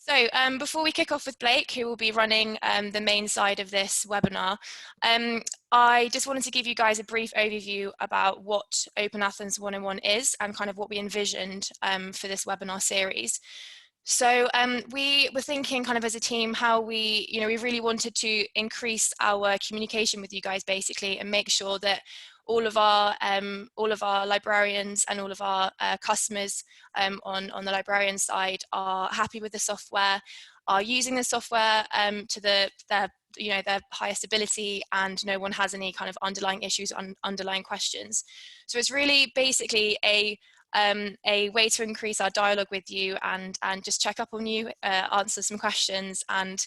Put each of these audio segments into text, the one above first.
So before we kick off with Blake, who will be running the main side of this webinar, I just wanted to give you guys a brief overview about what OpenAthens101 is and kind of what we envisioned for this webinar series. So we were thinking kind of as a team how we really wanted to increase our communication with you guys basically and make sure that all of our librarians and all of our customers on the librarian side are happy with the software, are using the software to their highest ability, and no one has any kind of underlying issues, underlying questions. So it's really basically a way to increase our dialogue with you and just check up on you, answer some questions, and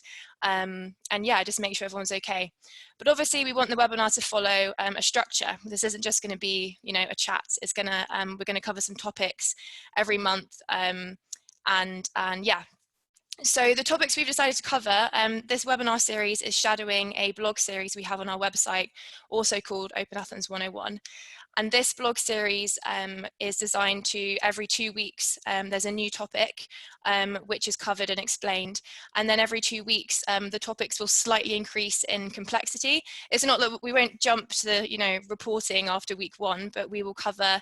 yeah, just make sure everyone's okay. But obviously we want the webinar to follow a structure. This isn't just going to be a chat. It's gonna we're going to cover some topics every month, and yeah. So the topics we've decided to cover, this webinar series is shadowing a blog series we have on our website, also called OpenAthens101. And this blog series is designed to, every 2 weeks, there's a new topic which is covered and explained. And then every 2 weeks, the topics will slightly increase in complexity. It's not that we won't jump to reporting after week 1, but we will cover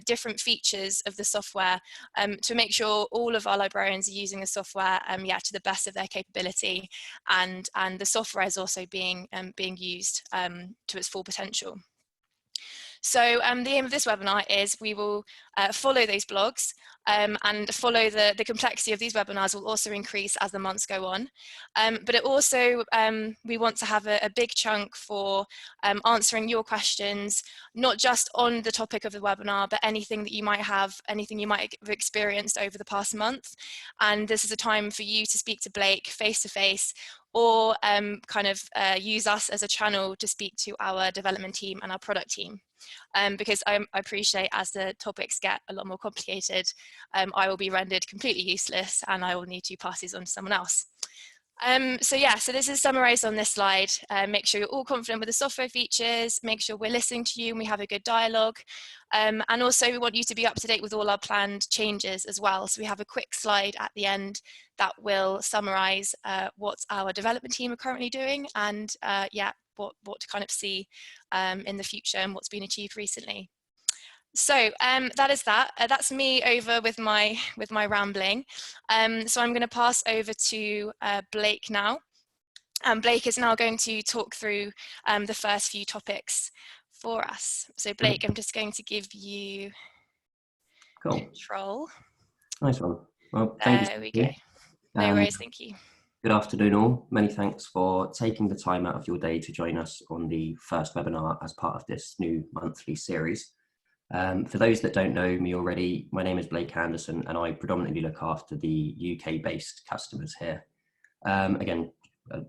different features of the software to make sure all of our librarians are using the software to the best of their capability, and the software is also being used to its full potential. So the aim of this webinar is we will follow those blogs and follow the complexity of these webinars will also increase as the months go on. But it also, we want to have a big chunk for answering your questions, not just on the topic of the webinar, but anything that you might have, anything you might have experienced over the past month. And this is a time for you to speak to Blake face to face, or use us as a channel to speak to our development team and our product team. Because I appreciate as the topics get a lot more complicated, I will be rendered completely useless and I will need to pass these on to someone else. So this is summarized on this slide. Make sure you're all confident with the software features, make sure we're listening to you and we have a good dialogue. And also we want you to be up to date with all our planned changes as well. So we have a quick slide at the end that will summarize what our development team are currently doing, and what to kind of see in the future and what's been achieved recently. So that is that. That's me over with my rambling. So I'm going to pass over to Blake now. Blake is now going to talk through the first few topics for us. So Blake, I'm just going to give you control. Nice one. Well, thank you. There we go. No worries, thank you. Good afternoon all. Many thanks for taking the time out of your day to join us on the first webinar as part of this new monthly series. For those that don't know me already, my name is Blake Anderson and I predominantly look after the UK-based customers here. Again,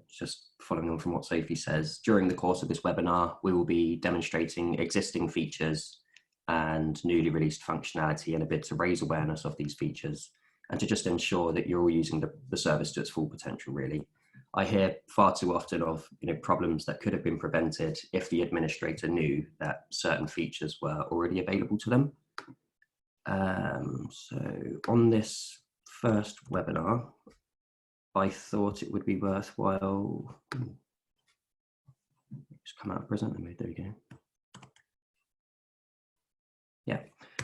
just following on from what Sophie says, during the course of this webinar, we will be demonstrating existing features and newly released functionality in a bid to raise awareness of these features and to just ensure that you're all using the service to its full potential, really. I hear far too often of problems that could have been prevented if the administrator knew that certain features were already available to them. So on this first webinar, I thought it would be worthwhile. Just come out of present mode, there we go. Yeah,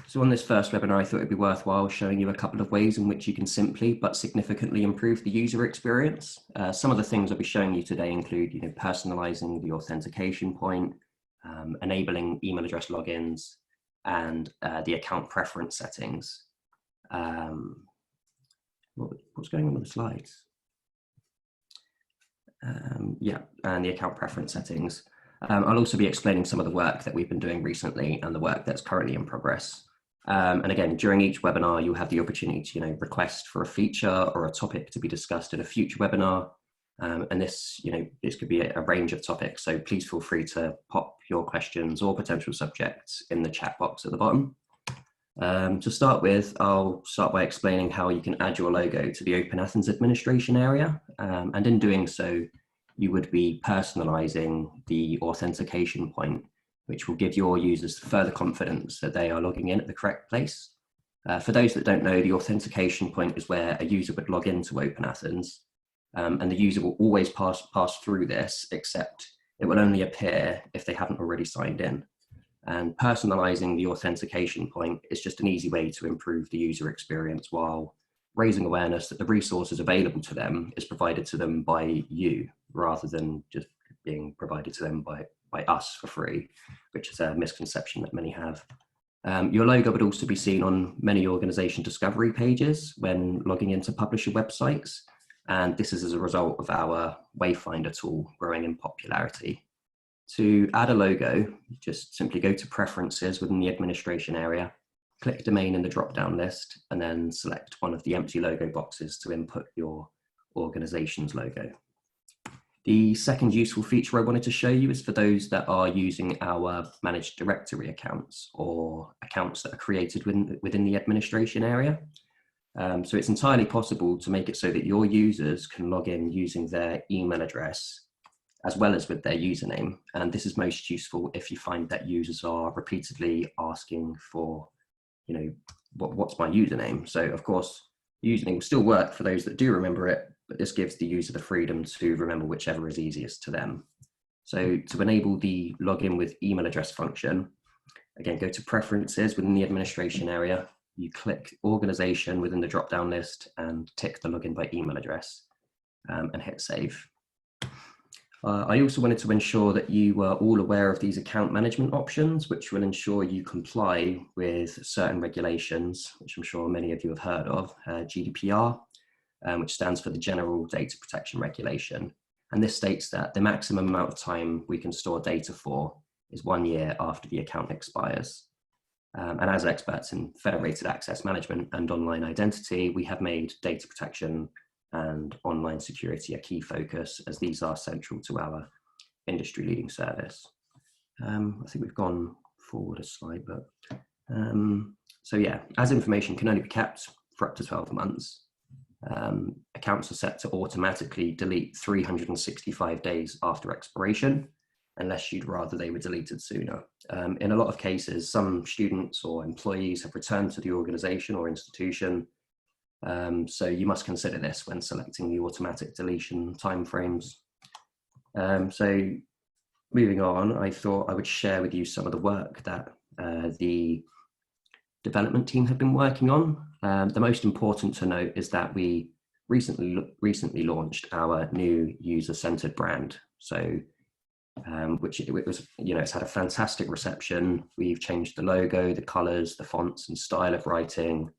so on this first webinar, I thought it'd be worthwhile showing you a couple of ways in which you can simply but significantly improve the user experience. Some of the things I'll be showing you today include, personalizing the authentication point, enabling email address logins, and the account preference settings. What's going on with the slides? And the account preference settings. I'll also be explaining some of the work that we've been doing recently and the work that's currently in progress. And again, during each webinar, you'll have the opportunity to request for a feature or a topic to be discussed in a future webinar. And this, this could be a range of topics. So please feel free to pop your questions or potential subjects in the chat box at the bottom. To start with, I'll start by explaining how you can add your logo to the OpenAthens administration area. And in doing so, you would be personalizing the authentication point, which will give your users further confidence that they are logging in at the correct place. For those that don't know, the authentication point is where a user would log into OpenAthens, and the user will always pass through this, except it will only appear if they haven't already signed in. And personalizing the authentication point is just an easy way to improve the user experience while raising awareness that the resources available to them is provided to them by you, rather than just being provided to them by us for free, which is a misconception that many have. Your logo would also be seen on many organization discovery pages when logging into publisher websites. And this is as a result of our Wayfinder tool growing in popularity. To add a logo, you just simply go to Preferences within the administration area, click Domain in the drop-down list, and then select one of the empty logo boxes to input your organization's logo. The second useful feature I wanted to show you is for those that are using our managed directory accounts or accounts that are created within the administration area. So it's entirely possible to make it so that your users can log in using their email address as well as with their username. And this is most useful if you find that users are repeatedly asking for, what's my username? So of course, username will still work for those that do remember it, but this gives the user the freedom to remember whichever is easiest to them. So to enable the login with email address function, again, go to Preferences within the administration area, you click Organization within the drop-down list and tick the login by email address and hit Save. I also wanted to ensure that you were all aware of these account management options, which will ensure you comply with certain regulations, which I'm sure many of you have heard of, GDPR, which stands for the General Data Protection Regulation. And this states that the maximum amount of time we can store data for is 1 year after the account expires. And as experts in federated access management and online identity, we have made data protection and online security a key focus, as these are central to our industry leading service. I think we've gone forward a slide, but so yeah, as information can only be kept for up to 12 months, accounts are set to automatically delete 365 days after expiration, unless you'd rather they were deleted sooner. In a lot of cases, some students or employees have returned to the organization or institution, so you must consider this when selecting the automatic deletion timeframes. So moving on, I thought I would share with you some of the work that the development team have been working on. The most important to note is that we recently launched our new user-centered brand. So which it was, it's had a fantastic reception. We've changed the logo, the colors, the fonts and style of writing.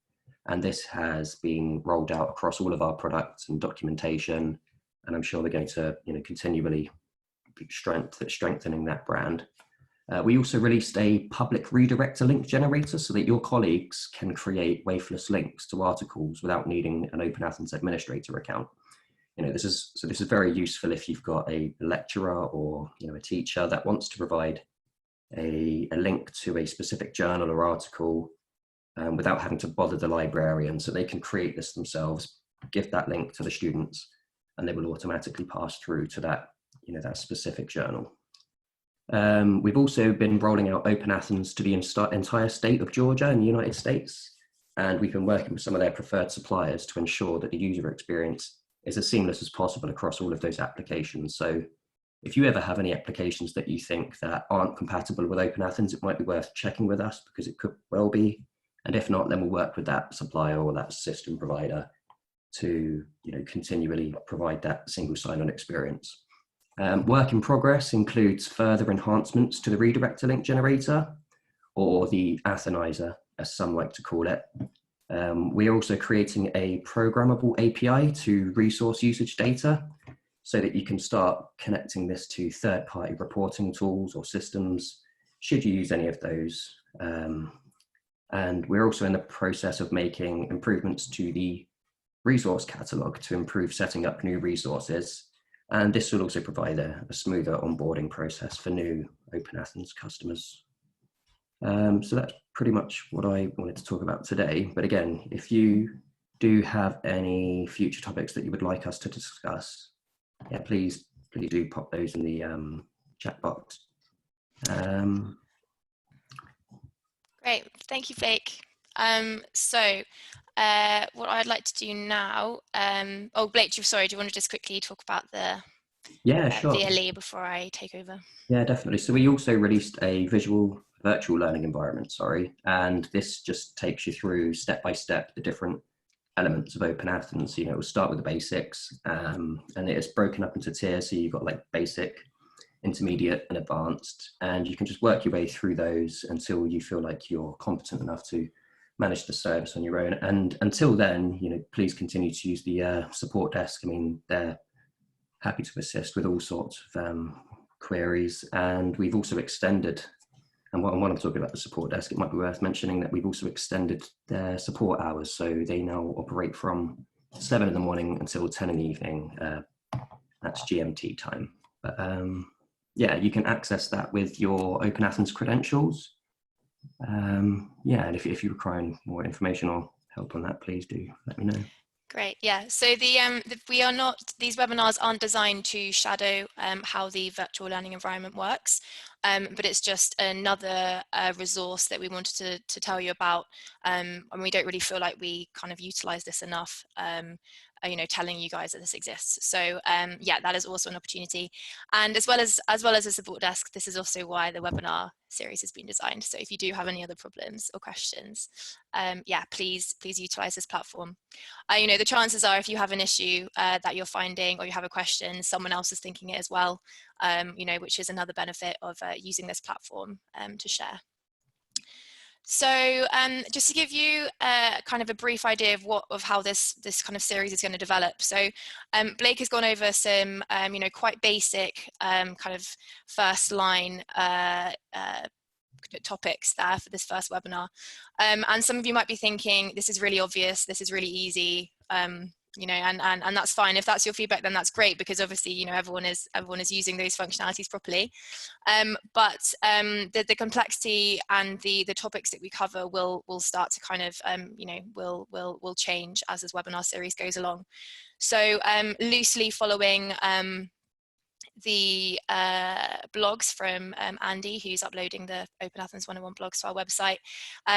And this has been rolled out across all of our products and documentation. And I'm sure we're going to, continually be strengthening that brand. We also released a public redirector link generator so that your colleagues can create wafeless links to articles without needing an OpenAthens administrator account. This is very useful if you've got a lecturer or a teacher that wants to provide a link to a specific journal or article without having to bother the librarian. So they can create this themselves, give that link to the students, and they will automatically pass through to that, that specific journal. We've also been rolling out OpenAthens to the entire state of Georgia in the United States. And we've been working with some of their preferred suppliers to ensure that the user experience is as seamless as possible across all of those applications. So if you ever have any applications that you think that aren't compatible with OpenAthens, it might be worth checking with us, because it could well be. And if not, then we'll work with that supplier or that system provider to continually provide that single sign-on experience. Work in progress includes further enhancements to the redirector link generator, or the Athenizer, as some like to call it. We are also creating a programmable API to resource usage data, so that you can start connecting this to third-party reporting tools or systems, should you use any of those. And we're also in the process of making improvements to the resource catalog to improve setting up new resources. And this will also provide a smoother onboarding process for new OpenAthens customers. So that's pretty much what I wanted to talk about today. But again, if you do have any future topics that you would like us to discuss, yeah, please do pop those in the chat box. Great, thank you, Blake. What I'd like to do now, oh Blake, sorry, do you want to just quickly talk about the Yeah, sure. VLE before I take over? Yeah, definitely. So we also released a visual virtual learning environment, sorry, and this just takes you through step by step the different elements of OpenAthens. You know, we'll start with the basics, and it's broken up into tiers. So you've got like basic, intermediate, and advanced, and you can just work your way through those until you feel like you're competent enough to manage the service on your own. And until then, you know, please continue to use the support desk. I mean, they're happy to assist with all sorts of queries, and we've also extended. And when I'm talking about the support desk, it might be worth mentioning that we've also extended their support hours. So they now operate from 7 in the morning until 10 in the evening. That's GMT time. But yeah, you can access that with your OpenAthens credentials. Yeah, and if you require more information or help on that, please do let me know. Great, yeah. So these webinars aren't designed to shadow how the virtual learning environment works, but it's just another resource that we wanted to tell you about, and we don't really feel like we kind of utilize this enough, you know, telling you guys that this exists. So yeah, that is also an opportunity. And as well as a support desk, this is also why the webinar series has been designed. So if you do have any other problems or questions, yeah, please utilize this platform. You know, the chances are if you have an issue that you're finding or you have a question, someone else is thinking it as well, you know, which is another benefit of using this platform to share. So just to give you kind of a brief idea of how this kind of series is going to develop. So Blake has gone over some, you know, quite basic kind of first line topics there for this first webinar. And some of you might be thinking, this is really obvious, this is really easy, you know, and that's fine. If that's your feedback, then that's great, because obviously, you know, everyone is using those functionalities properly. But the complexity and the topics that we cover will start to kind of, you know, will change as this webinar series goes along. So loosely following the blogs from Andy, who's uploading the OpenAthens101 blogs to our website.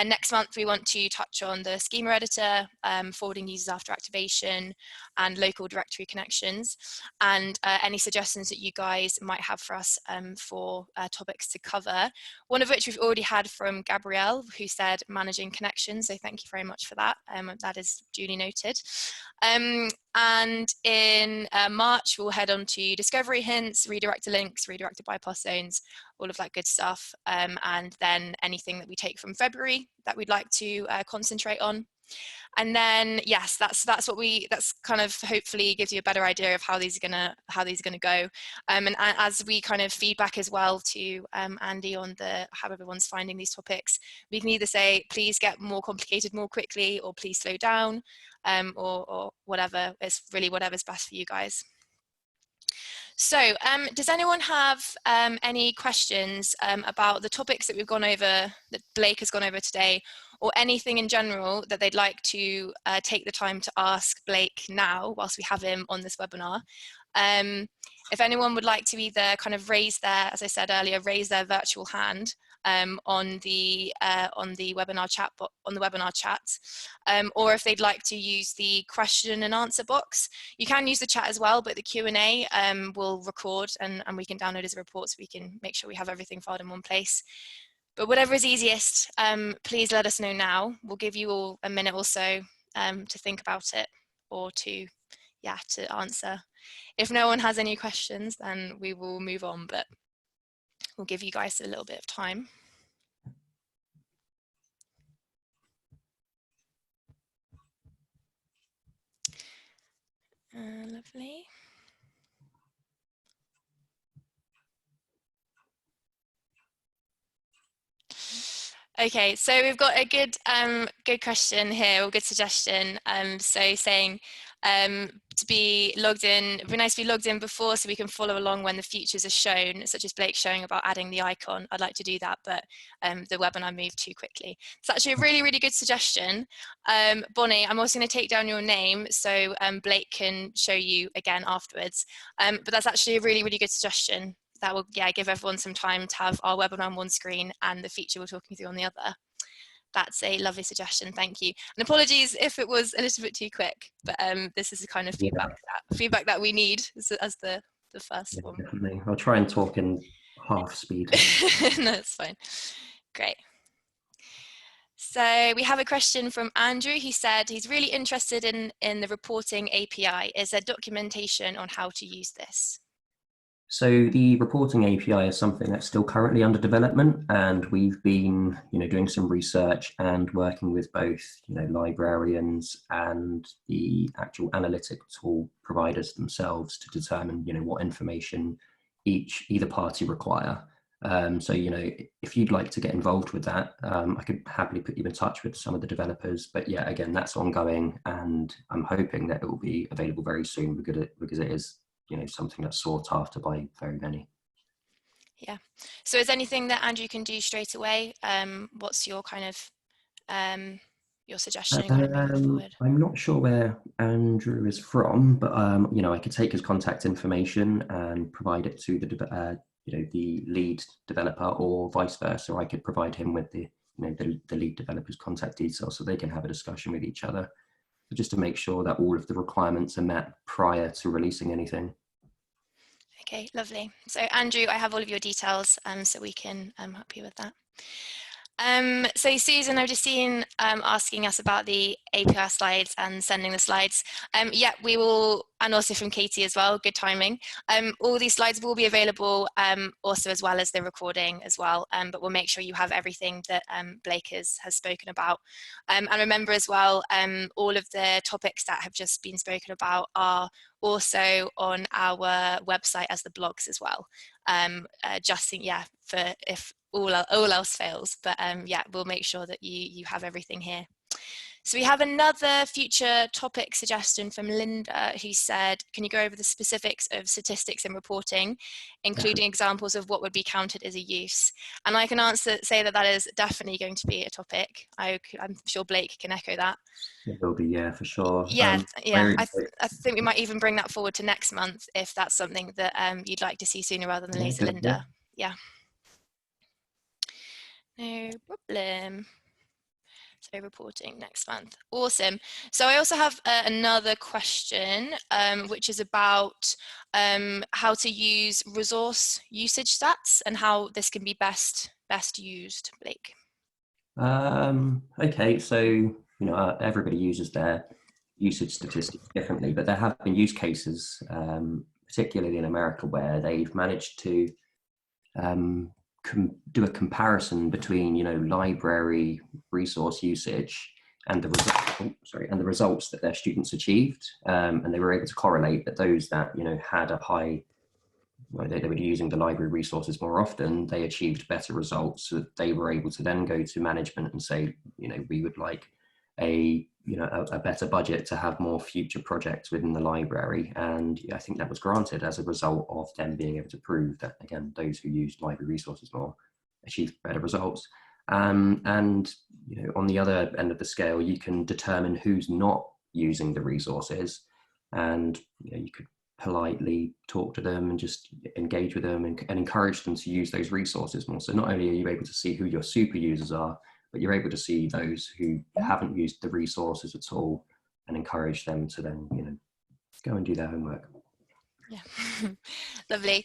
Next month, we want to touch on the schema editor, forwarding users after activation, and local directory connections, and any suggestions that you guys might have for us for topics to cover. One of which we've already had from Gabrielle, who said managing connections, so thank you very much for that. That is duly noted. And in March, we'll head on to discovery hints, redirector links, redirector bypass zones, all of that good stuff. And then anything that we take from February that we'd like to concentrate on. And then, yes, that's kind of hopefully gives you a better idea of how these are gonna go. And as we kind of feedback as well to Andy on how everyone's finding these topics, we can either say, please get more complicated more quickly, or please slow down, or whatever. It's really whatever's best for you guys. So does anyone have any questions about the topics that we've gone over, that Blake has gone over today, or anything in general that they'd like to take the time to ask Blake now whilst we have him on this webinar? If anyone would like to either kind of raise their, as I said earlier, raise their virtual hand on the webinar chat, or if they'd like to use the question and answer box. You can use the chat as well, but the Q&A will record, and we can download as a report, so we can make sure we have everything filed in one place. But whatever is easiest, please let us know now. We'll give you all a minute or so to think about it, or to answer. If no one has any questions, then we will move on, but we'll give you guys a little bit of time. Lovely. Okay, so we've got a good question here, or good suggestion. So saying to be logged in, it'd be nice to be logged in before, so we can follow along when the features are shown, such as Blake showing about adding the icon. I'd like to do that, but the webinar moved too quickly. It's actually a really, really good suggestion. Bonnie, I'm also going to take down your name, so Blake can show you again afterwards. But that's actually a really, really good suggestion. That will give everyone some time to have our webinar on one screen and the feature we're talking through on the other. That's a lovely suggestion. Thank you. And apologies if it was a little bit too quick, but this is the kind of feedback that we need as the first one. Definitely. I'll try and talk in half speed. No, it's fine. Great. So we have a question from Andrew. He said he's really interested in the reporting API. Is there documentation on how to use this? So the reporting API is something that's still currently under development, and we've been, doing some research and working with both, librarians and the actual analytic tool providers themselves to determine, what information either party require. So, if you'd like to get involved with that, I could happily put you in touch with some of the developers. But yeah, again, that's ongoing, and I'm hoping that it will be available very soon because it is, something that's sought after by very many. Yeah. So is anything that Andrew can do straight away? What's your kind of your suggestion kind of moving forward? I'm not sure where Andrew is from, but I could take his contact information and provide it to the lead developer, or vice versa. I could provide him with the lead developer's contact details so they can have a discussion with each other, just to make sure that all of the requirements are met prior to releasing anything. Okay, lovely. So Andrew, I have all of your details, so we can help you with that. So Susan, I've just seen asking us about the API slides and sending the slides. Yeah, we will, and also from Katie as well, good timing. All these slides will be available also as well as the recording as well, but we'll make sure you have everything that Blake has spoken about. And remember as well, all of the topics that have just been spoken about are also on our website as the blogs as well. For if all else fails, but yeah, we'll make sure that you have everything here. So we have another future topic suggestion from Linda, who said, can you go over the specifics of statistics and reporting, including examples of what would be counted as a use? And I can say that is definitely going to be a topic. I'm sure Blake can echo that. It will be, yeah, for sure. Yeah, I think we might even bring that forward to next month if that's something that you'd like to see sooner rather than later, Linda. Yeah. No problem. So reporting next month. Awesome. So I also have another question, which is about how to use resource usage stats and how this can be best used, Blake. Okay, so everybody uses their usage statistics differently, but there have been use cases, particularly in America, where they've managed to do a comparison between library resource usage and the results that their students achieved, and they were able to correlate that those that had a high, they were using the library resources more often, they achieved better results. So they were able to then go to management and say, we would like a better budget to have more future projects within the library. And I think that was granted as a result of them being able to prove that, again, those who used library resources more achieved better results. And on the other end of the scale, you can determine who's not using the resources, and you could politely talk to them and just engage with them and encourage them to use those resources more. So not only are you able to see who your super users are, but you're able to see those who haven't used the resources at all and encourage them to then, go and do their homework. Yeah, lovely.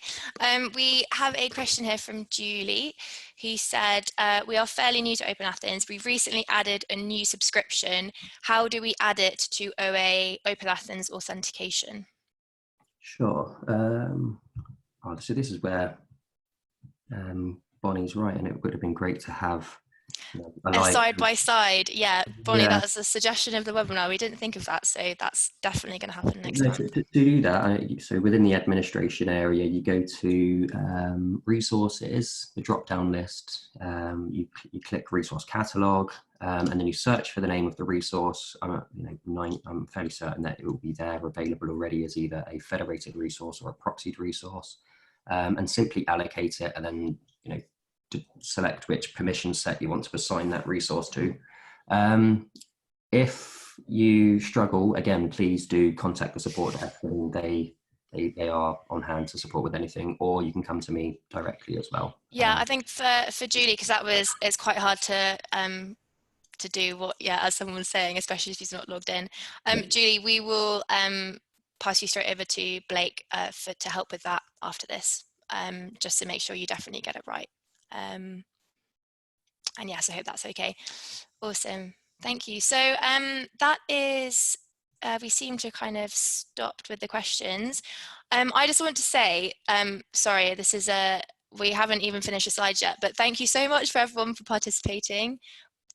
We have a question here from Julie, who said, we are fairly new to OpenAthens. We've recently added a new subscription. How do we add it to OpenAthens authentication? Sure. So this is where Bonnie's right, and it would have been great to have a side by side. Yeah, Bonnie, that's a suggestion of the webinar. We didn't think of that, so that's definitely going to happen next month. To do that, so within the administration area, you go to resources, the drop-down list. You click resource catalog, and then you search for the name of the resource. I'm fairly certain that it will be there available already as either a federated resource or a proxied resource, and simply allocate it, and then to select which permission set you want to assign that resource to. If you struggle, again, please do contact the support desk, and they are on hand to support with anything, or you can come to me directly as well. Yeah, I think for Julie, because it's quite hard to to do what, yeah, as someone was saying, especially if he's not logged in. Julie, we will pass you straight over to Blake to help with that after this, just to make sure you definitely get it right. And yes, I hope that's okay. Awesome, thank you. So that is, we seem to kind of stopped with the questions. I just want to say, sorry, this is we haven't even finished the slides yet, but thank you so much for everyone for participating.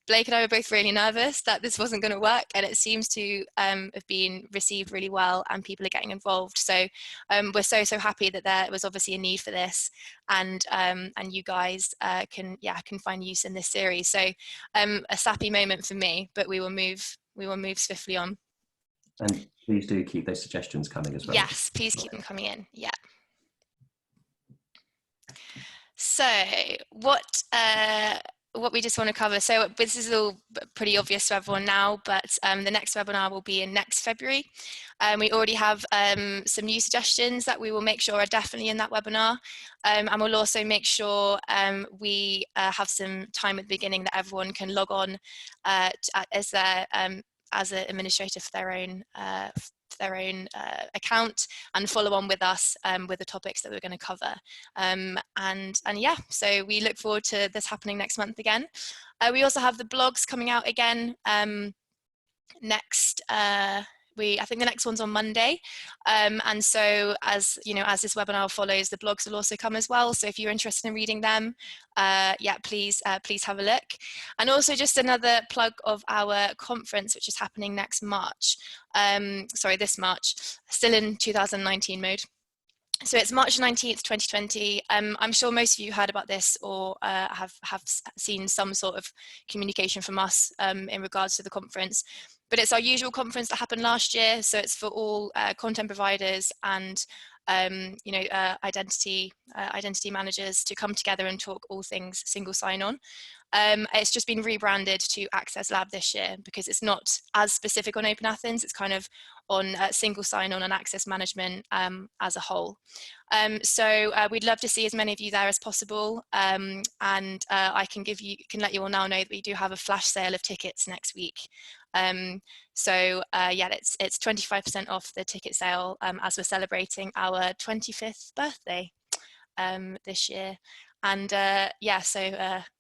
Blake and I were both really nervous that this wasn't going to work, and it seems to have been received really well, and people are getting involved. So we're so happy that there was obviously a need for this, and you guys can find use in this series. So a sappy moment for me, but we will move swiftly on. And please do keep those suggestions coming as well. Yes, please keep them coming in. Yeah. So what we just want to cover, so this is all pretty obvious to everyone now, but the next webinar will be in next February. We already have some new suggestions that we will make sure are definitely in that webinar, and we'll also make sure we have some time at the beginning that everyone can log on as an administrator for their own account and follow on with us with the topics that we're going to cover. And yeah, so we look forward to this happening next month again. We also have the blogs coming out again next, I think the next one's on Monday, and so as you know, as this webinar follows, the blogs will also come as well. So if you're interested in reading them, yeah, please have a look. And also just another plug of our conference, which is happening next March. Sorry, this March, still in 2019 mode. So it's March 19th, 2020. I'm sure most of you heard about this or have seen some sort of communication from us in regards to the conference. But it's our usual conference that happened last year. So it's for all content providers and identity managers to come together and talk all things single sign-on. It's just been rebranded to Access Lab this year because it's not as specific on OpenAthens. It's kind of on single sign-on and access management as a whole. So we'd love to see as many of you there as possible, and I can let you all now know that we do have a flash sale of tickets next week. So yeah, it's 25% off the ticket sale as we're celebrating our 25th birthday this year. And yeah, so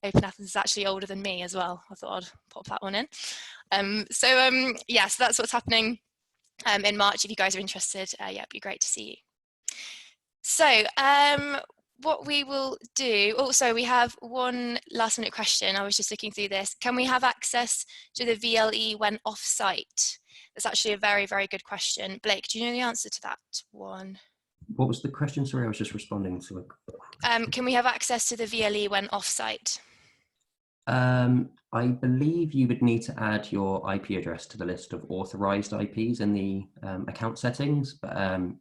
OpenAthens is actually older than me as well. I thought I'd pop that one in. Yeah, so that's what's happening in March. If you guys are interested, yeah, it'd be great to see you. So what we will do, also we have one last minute question. I was just looking through this. Can we have access to the VLE when off-site? That's actually a very, very good question. Blake, do you know the answer to that one? What was the question? Sorry, I was just responding to it. Can we have access to the VLE when off-site? I believe you would need to add your IP address to the list of authorized IPs in the account settings. But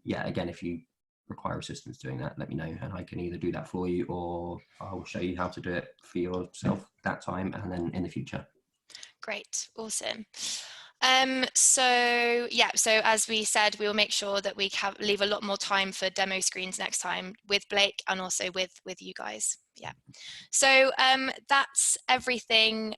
yeah, again, if you require assistance doing that, let me know and I can either do that for you or I'll show you how to do it for yourself that time and then in the future. Great, awesome. So yeah, so as we said, we will make sure that we leave a lot more time for demo screens next time with Blake and also with you guys. Yeah, so that's everything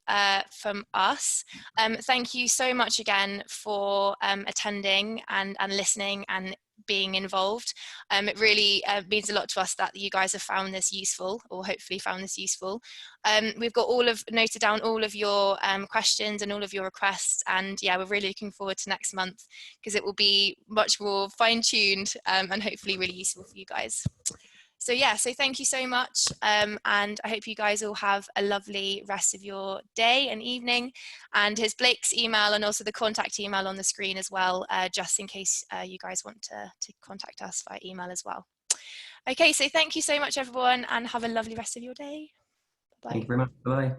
from us. Thank you so much again for attending and listening and being involved. It really means a lot to us that you guys have found this useful, or hopefully found this useful. We've got noted down all of your questions and all of your requests, and yeah, we're really looking forward to next month because it will be much more fine-tuned and hopefully really useful for you guys. So yeah, so thank you so much, and I hope you guys all have a lovely rest of your day and evening. And here's Blake's email and also the contact email on the screen as well, just in case you guys want to contact us via email as well. Okay, so thank you so much everyone and have a lovely rest of your day. Bye. Thank you very much. Bye.